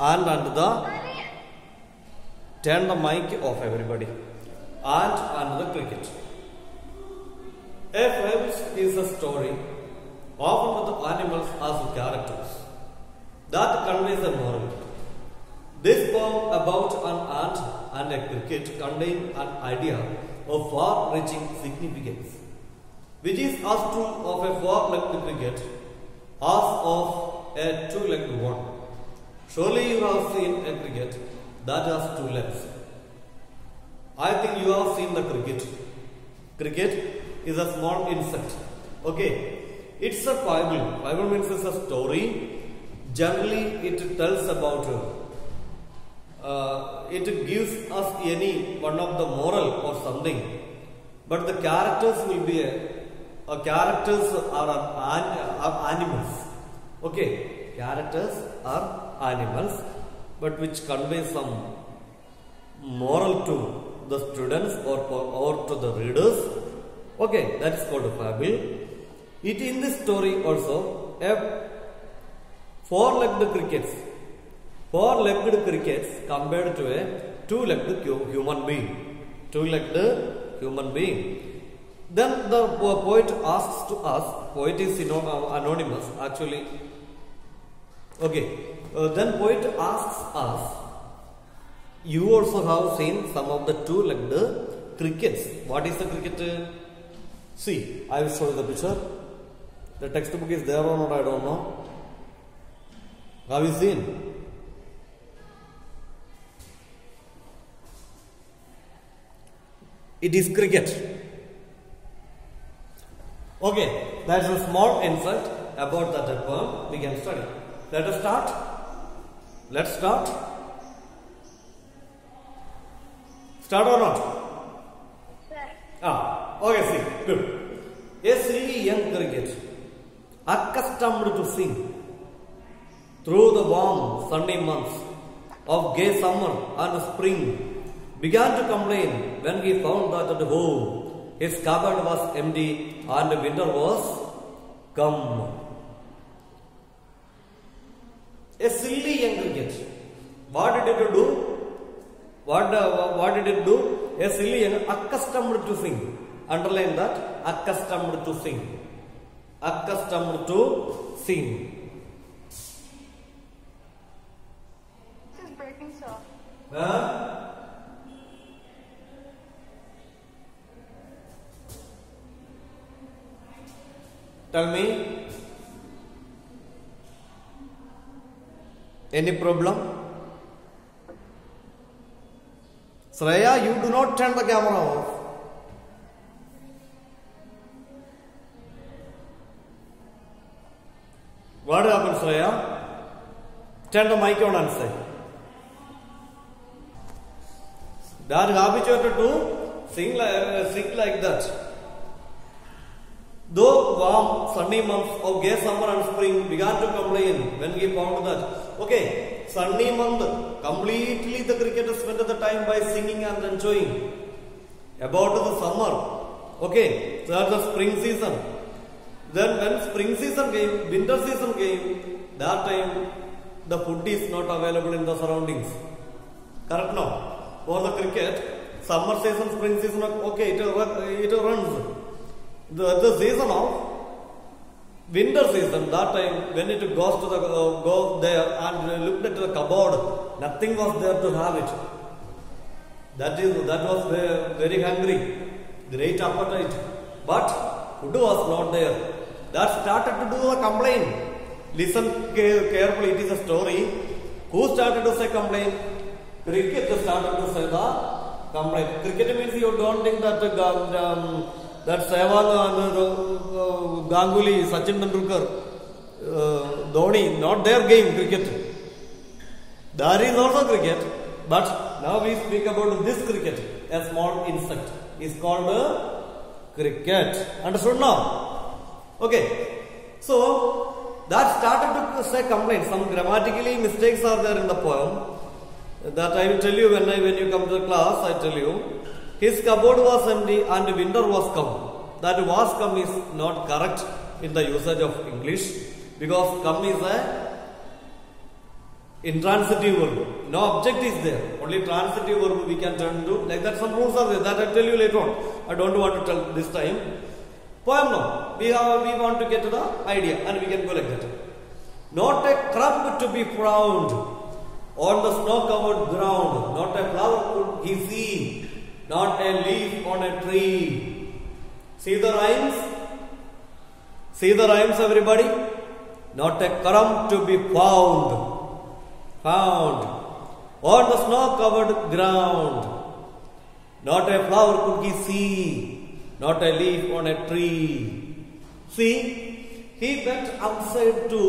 and the turn the mic off everybody. And the cricket. A fable is a story often with animals as characters that conveys a moral. This poem about an ant and a cricket contains an idea of far-reaching significance, which is as true of a four-legged cricket as of a two-legged one. Surely you have seen a cricket that has two legs. I think you have seen the cricket. Cricket is a small insect. Okay, it's a fable. Fable means it's a story. Generally, it tells about. It gives us any one of the moral or something, but the characters will be characters are animals. Okay, characters are animals, but which convey some moral to the students or to the readers. Okay, that is called a fable. It in this story also a four-legged crickets. Four-legged crickets compared to a two-legged human being. Two-legged human being. Then the poet asks to us, poet is anonymous actually. Okay, then poet asks us, you also have seen some of the two-legged crickets. What is the cricket? See, I will show you the picture. The textbook is there or not, I don't know. Have you seen? It is cricket. Okay, that's a small insight about that poem we can study. Let us start. Let's start. Start or not? Okay, see, good. A silly young cricket, accustomed to sing through the warm sunny months of gay summer and spring, began to complain when he found that at home his cupboard was empty and winter was come. A silly young cricket. What did it do? What did it do? A silly young accustomed to sing. Underline that. Accustomed to sing. Accustomed to sing. This is breaking stuff. Tell me. Any problem? Shreya, you do not turn the camera off. What happened, Shreya? Turn the mic on and say. They are habituated to sing like that. Though warm sunny months of gay summer and spring began to complain when he found that. Okay, sunny month, completely the cricketers spent the time by singing and enjoying. About the summer, okay, so that's the spring season. Then when spring season came, winter season came, that time the food is not available in the surroundings. Correct now? For the cricket, summer season, spring season, okay, it runs. The season of winter season, that time when it goes to the go there and looked at the cupboard, nothing was there to have it. That was very hungry, great appetite, but food was not there. That started to do a complaint. Listen carefully, it is a story. Who started to say complaint? Cricket started to say the complaint. Cricket means you don't think that that Sehwag and Ganguly, Sachin Tendulkar, Dhoni, not their game cricket. There is also cricket, but now we speak about this cricket. A small insect is called cricket. Understood now? Okay. So that started to say complaints. Some grammatically mistakes are there in the poem. That I will tell you when you come to the class. I tell you. His cupboard was empty and winter was come. That was come is not correct in the usage of English, because come is a intransitive verb. No object is there. Only transitive verb we can turn into. Like that, some rules are there that I tell you later on. I don't want to tell this time. Poem now. We want to get to the idea and we can go like that. Not a crumb to be found on the snow-covered ground. Not a flower could he see. Not a leaf on a tree. See the rhymes? See the rhymes, everybody? Not a crumb to be found. Found on the snow-covered ground. Not a flower could he see, not a leaf on a tree. See, he went outside to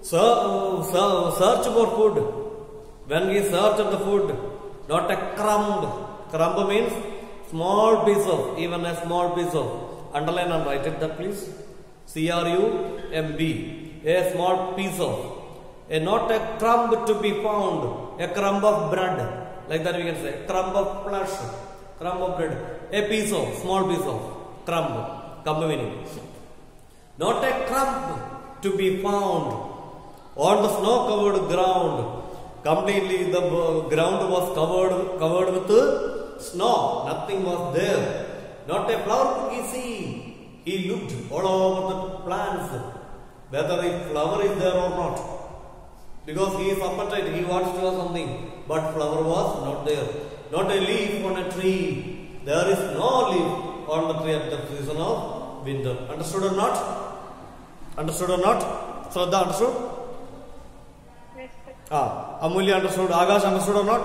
search for food. When he searched the food, not a crumb. Crumb means small piece of, even a small piece of. Underline and write it that please. C-R-U-M-B. A small piece of. Not a crumb to be found, a crumb of bread, like that we can say, crumb of flesh, crumb of bread, a piece of, small piece of, crumb meaning. Not a crumb to be found on the snow-covered ground. Completely the ground was covered with snow, nothing was there. Not a flower could he see. He looked all over the plants, whether a flower is there or not. Because he is appetite, he wants to have something, but flower was not there. Not a leaf on a tree. There is no leaf on the tree at the season of winter. Understood or not? Understood or not? Shraddha understood? Yes, sir. Amulya understood? Agash understood or not?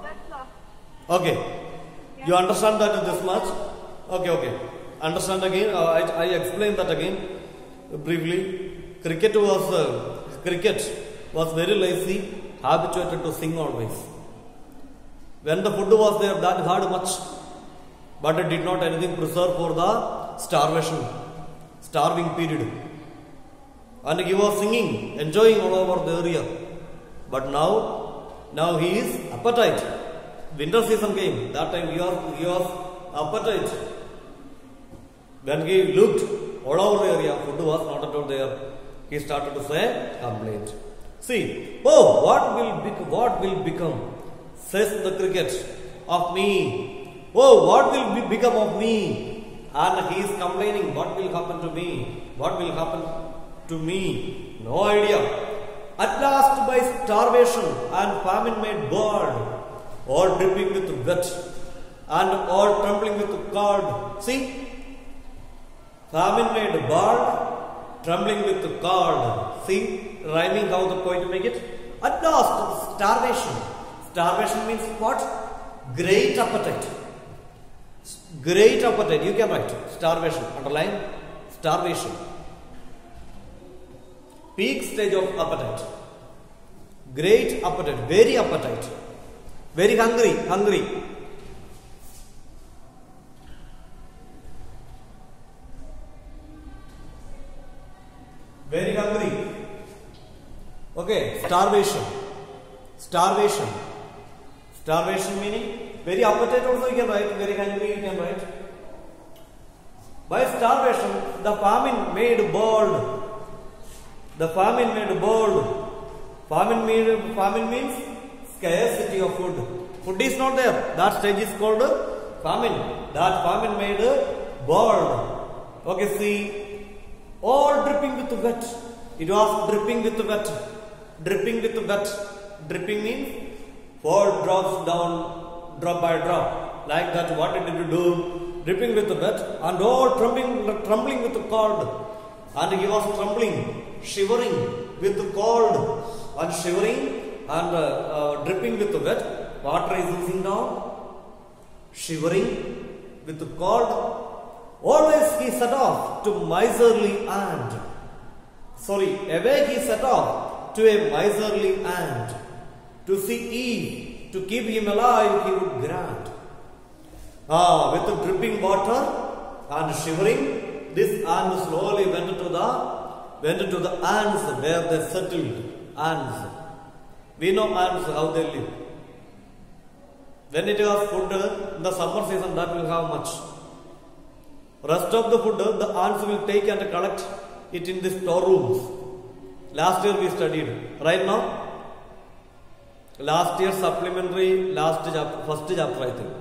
Yes, sir. Okay. Yes. You understand that this much? Okay. Understand again? I explained that again briefly. Cricket was very lazy, habituated to sing always. When the food was there, that hard much, but it did not anything preserve for the starving period. And he was singing, enjoying all over the area. But now he is appetite. Winter season came, that time he was appetite. When he looked all over the area, food was not at all there. He started to say complaint. See, what will become, says the cricket, of me? Oh, what will become of me? And he is complaining, what will happen to me? What will happen to me? No idea. At last, by starvation and famine made bold, all dripping with wet and all trembling with cold. See, famine made bold, trembling with cold. See, rhyming how the poet make it. At last, starvation. Starvation means what? Great appetite. Great appetite. You can write starvation. Underline starvation. Peak stage of appetite. Great appetite. Very appetite. Very hungry. Very hungry. Okay, starvation. Starvation meaning very appetite also you can write, very hungry you can write. By starvation, the famine made bold. Famine means scarcity of food. Food is not there. That stage is called famine. That famine made bold. Okay, see, all dripping with wet. It was dripping with wet. Dripping means 4 drops down, drop by drop. Like that, what did it do? Dripping with wet and all trembling with cold. And he was trembling, shivering with cold and shivering and dripping with wet. Water is oozing down, shivering with cold. Always he set off to miserly ant. Away he set off to a miserly ant. To see Eve, to keep him alive, he would grant. With the dripping water and shivering, this ant slowly went to the ants where they settled. Ants. We know ants, how they live. When it was food in the summer season, that will have much. Rest of the food, the ants will take and collect it in the storerooms. Last year we studied. Right now, Last year supplementary, first chapter I think.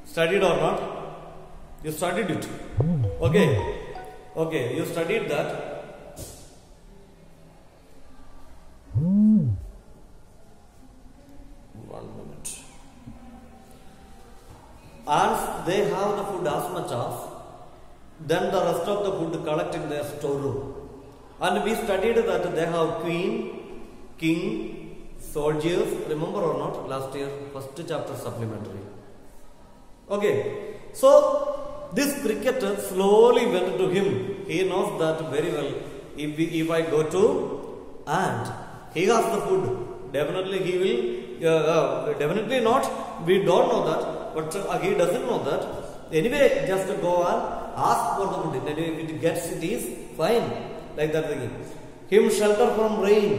Studied or not? You studied it. Okay. Okay, you studied that. One minute. Ants, they have the food as much as, then the rest of the food collect in their storeroom. And we studied that they have queen, king, soldiers. Remember or not? Last year, first chapter supplementary. Okay. So, this cricketer slowly went to him. He knows that very well. If I go to ant, he has the food. Definitely he will, definitely not. We don't know that. But he doesn't know that. Anyway, just go and ask for the food. Anyway, if it gets, it is fine. Like that thing. Him shelter from rain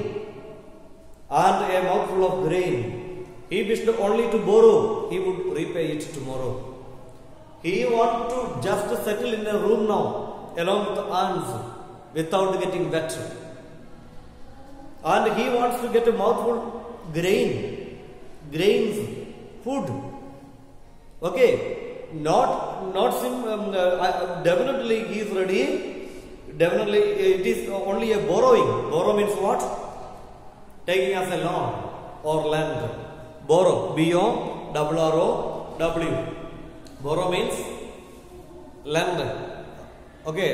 and a mouthful of grain. He wished only to borrow. He would repay it tomorrow. He wanted to just settle in a room now, along with the ants, without getting wet. And he wants to get a mouthful grains, food. Okay, definitely he is ready. Definitely it is only a borrowing. Borrow means what? Taking as a loan or lend. Borrow, B-O-R-R-O-W. Borrow means lend. Okay,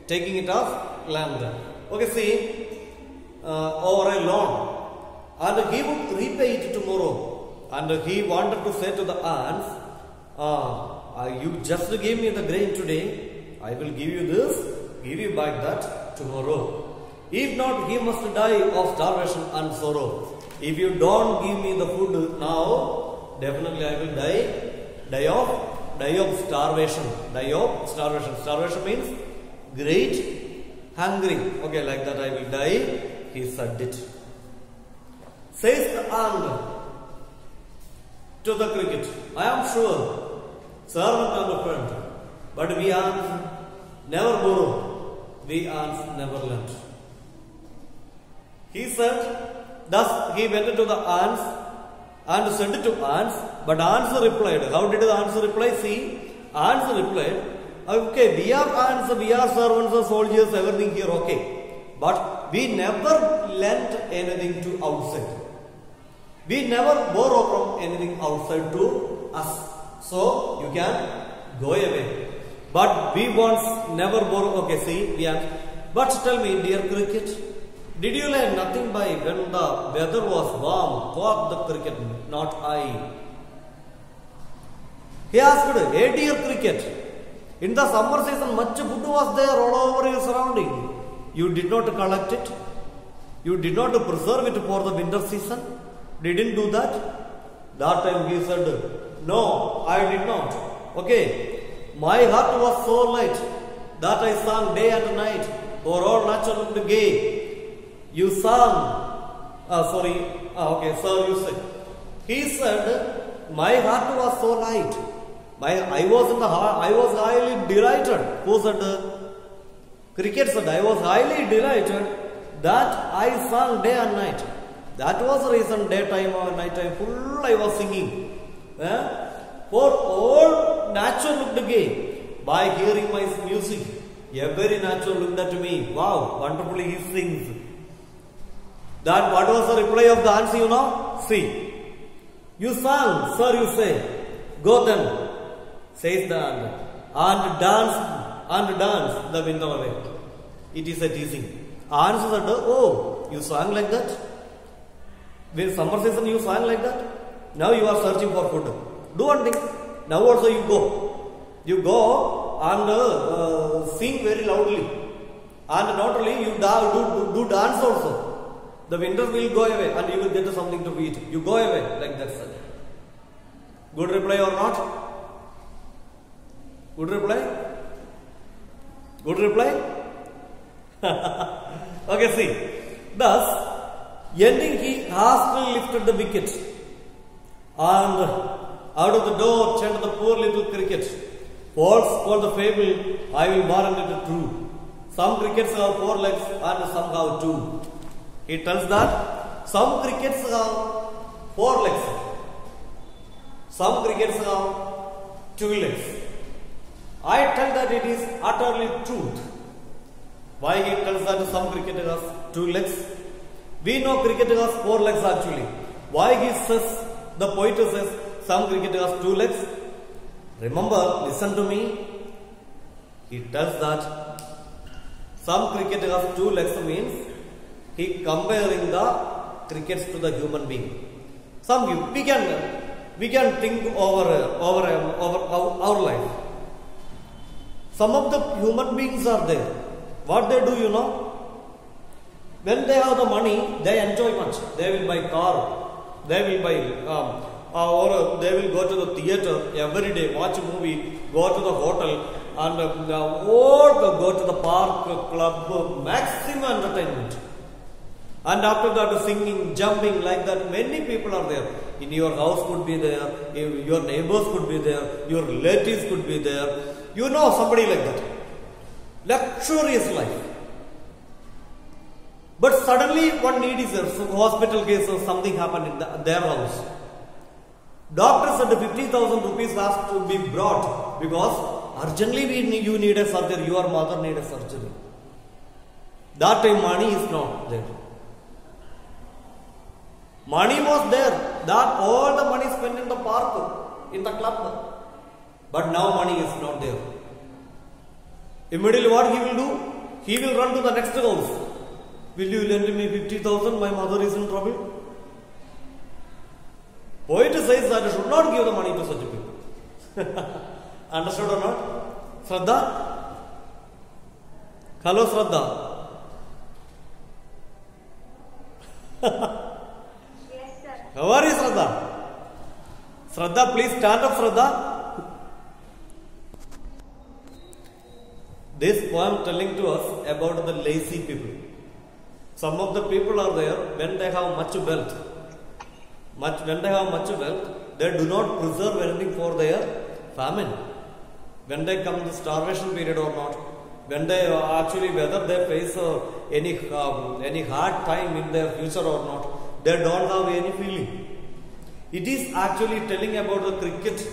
taking it as lend. Okay, see, or a loan. And he would repay it tomorrow. And he wanted to say to the ants, you just gave me the grain today. I will give you this, give you back that tomorrow. If not, he must die of starvation and sorrow. If you don't give me the food now, definitely I will die of starvation. Die of starvation. Starvation means great hungry. Okay, like that I will die. He said it. Says the ant to the cricket, I am sure, servant and friend, but we ants never borrow, we ants never lend. He said, thus he went to the ants and said it to ants, but ants replied. How did the ants reply? See, ants replied, okay, we are ants, we are servants and soldiers, everything here, okay. But we never lent anything to outside. We never borrow from anything outside to us. So, you can go away. But we once never borrow, okay, see, we are. But tell me, dear cricket, did you learn nothing by when the weather was warm? Quoth the cricket, not I. He asked, hey dear cricket, in the summer season much food was there all over your surrounding. You did not collect it. You did not preserve it for the winter season. Didn't do that. That time he said, no, I did not. Okay, my heart was so light that I sang day and night, for all nature looked gay. You sang, okay, sir, you said. He said, my heart was so light. I was highly delighted. Who said? Cricket said, I was highly delighted that I sang day and night. That was the reason, daytime or nighttime, full I was singing. For all nature looked gay. By hearing my music, every nature looked at me. Wow, wonderfully he sings. That what was the reply of the ants, you know? See, you sang, sir, you say. Go then, says the ant, and dance the wind away. It is a teasing. Ants said, oh, you sang like that? When summer season you sang like that? Now you are searching for food. Do one thing. Now also you go. You go and sing very loudly. And not only you do dance also. The winter will go away and you will get something to eat. You go away like that. Good reply or not? Good reply? Good reply? Okay, see. Thus, ending, he hastily lifted the wicket, and out of the door chanted the poor little cricket. False called the fable, I will warrant it true. Some crickets have 4 legs and some have 2. He tells that some crickets have 4 legs. Some crickets have 2 legs. I tell that it is utterly truth. Why he tells that some cricket has 2 legs? We know cricket has 4 legs actually. Why he says, the poet says, some cricket has 2 legs? Remember, listen to me. He tells that some cricket has 2 legs means he comparing the crickets to the human being. We can think over our life. Some of the human beings are there. What they do, you know? When they have the money, they enjoy much. They will buy car. They will buy, or they will go to the theater every day, watch a movie, go to the hotel, and or go to the park, club, maximum entertainment. And after that, singing, jumping, like that, many people are there. In your house could be there, your neighbors could be there, your relatives could be there. You know somebody like that. Luxurious life. But suddenly one need is there. So hospital case or something happened in their house. Doctor said 50,000 rupees has to be brought because urgently you need a surgery. Your mother need a surgery. That time money is not there. Money was there. That all the money spent in the park, in the club. But now money is not there. Immediately what he will do? He will run to the next house. Will you lend me 50,000? My mother is in trouble. Poet says that I should not give the money to such people. Understood or not? Shraddha? Hello, Shraddha. Yes, sir. How are you, Shraddha? Shraddha, please stand up, Shraddha. This poem telling to us about the lazy people. Some of the people are there when they have much wealth. When they have much wealth, they do not preserve anything for their famine. When they come to starvation period or not, when they actually whether they face any hard time in their future or not, they don't have any feeling. It is actually telling about the cricket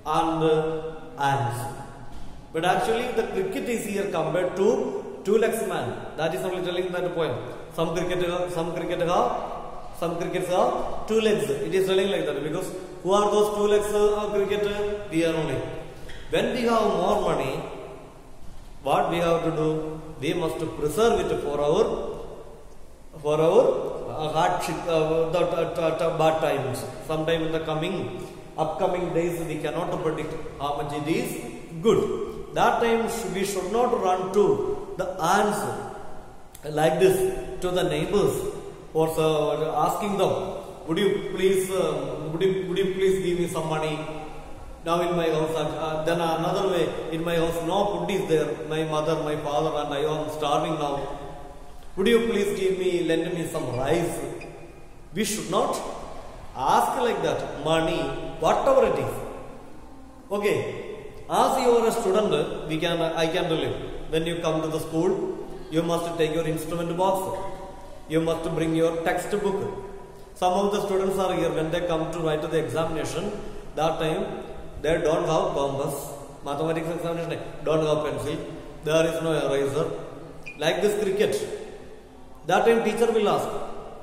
and ants. But actually the cricket is here compared to 2 legs man. That is only telling that poem. Some crickets have 2 legs. It is telling like that because who are those 2 legs of cricket? We are only. When we have more money, what we have to do? We must preserve it for our hardship, bad times. Sometime in the upcoming days, we cannot predict how much it is good. That time we should not run to the ants like this to the neighbors or asking them, would you please give me some money? Now in my house, then another way, in my house no food is there. My mother, my father and I am starving now. Would you please lend me some rice? We should not ask like that. Money, whatever it is. Okay. As you are a student, I can tell you, when you come to the school, you must take your instrument box. You must bring your textbook. Some of the students are here, when they come to write the examination, that time they don't have compass. Mathematics examination, don't have pencil. There is no eraser. Like this cricket. That time teacher will ask,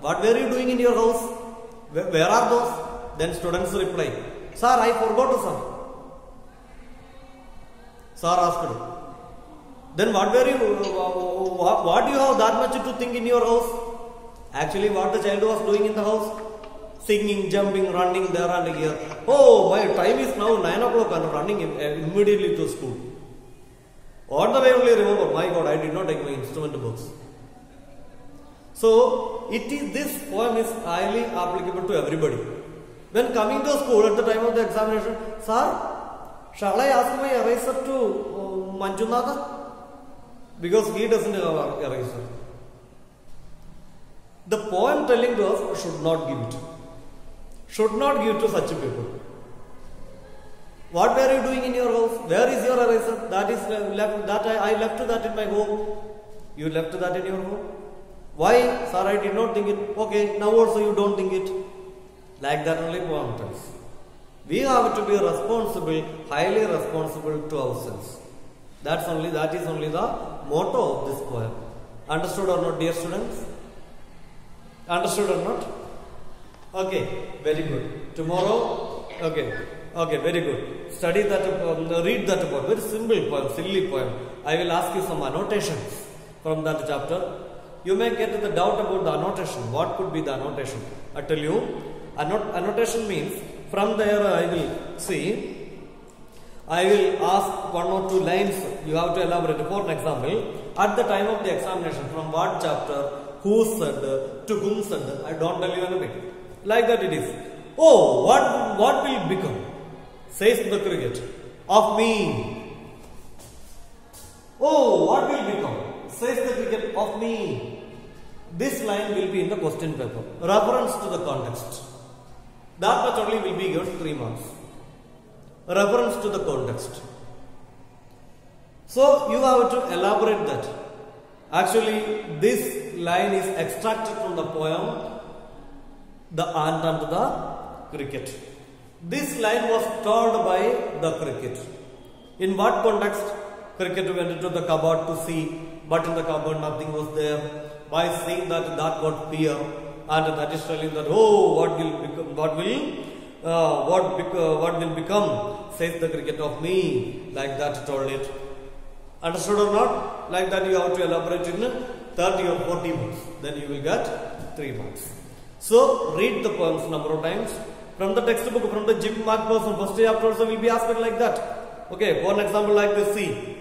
what were you doing in your house? Where are those? Then students reply, sir, I forgot, sir. Sir asked. Then what do you have that much to think in your house? Actually, what the child was doing in the house? Singing, jumping, running there and here. Oh, my time is now 9 o'clock and running immediately to school. On the way only remember, my God, I did not take my instrument books. So, this poem is highly applicable to everybody. When coming to school at the time of the examination, sir, shall I ask my eraser to Manjunatha? Because he doesn't have an eraser. The poem telling to us should not give it. Should not give to such people. What were you doing in your house? Where is your eraser? That is left. I left that in my home. You left that in your home? Why, sir, I did not think it. Okay, now also you don't think it. Like that only poem tells. We have to be responsible, highly responsible to ourselves. That is only the motto of this poem. Understood or not, dear students? Understood or not? Okay, very good. Tomorrow, okay, very good. Study that, read that poem. Very simple poem, silly poem. I will ask you some annotations from that chapter. You may get the doubt about the annotation. What could be the annotation? I tell you, annotation means from there I will see. I will ask 1 or 2 lines. You have to elaborate. For an example, at the time of the examination, from what chapter, who said, to whom said, I don't tell you anything. Like that it is. Oh, what will become? Says the cricket. Of me. Oh, what will become? Says the cricket of me. This line will be in the question paper. Reference to the context. That much only will be given 3 marks. Reference to the context. So you have to elaborate that. Actually, this line is extracted from the poem The Ant and the Cricket. This line was told by the cricket. In what context? Cricket went into the cupboard to see, but in the cupboard nothing was there. By seeing that got fear, and that is telling that, oh, what will become? Says the cricket of me. Like that told it. Understood or not? Like that you have to elaborate in 30 or 40 marks. Then you will get 3 marks. So read the poems number of times. From the textbook, from the Jim McPherson, first chapter also will be asked like that. Okay, for an example like this, see.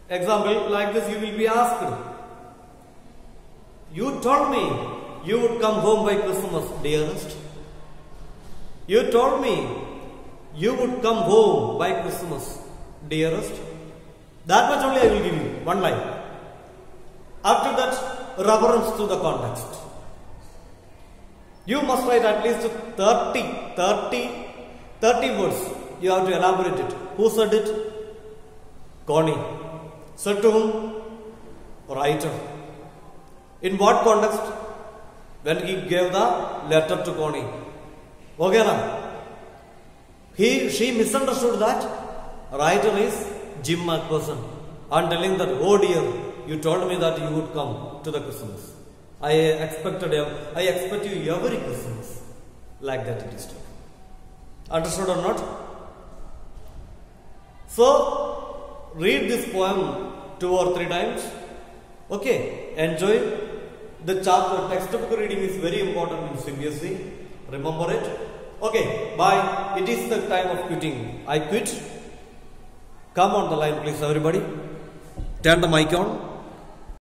Example like this you will be asked. You told me you would come home by Christmas, dearest. You told me you would come home by Christmas, dearest. That much only I will give you, 1 line. After that, reference to the context. You must write at least 30 words. You have to elaborate it. Who said it? Connie. Said to whom? Writer. In what context? When he gave the letter to Connie. Okay, now. She misunderstood that writer is Jim McPherson. And telling that, oh dear, you told me that you would come to the Christmas. I expect you every Christmas. Like that it is true. Understood or not? So, read this poem 2 or 3 times. Okay, enjoy. The chapter textbook reading is very important in CBSE. Remember it. Okay, bye. It is the time of quitting. I quit. Come on the line, please, everybody. Turn the mic on.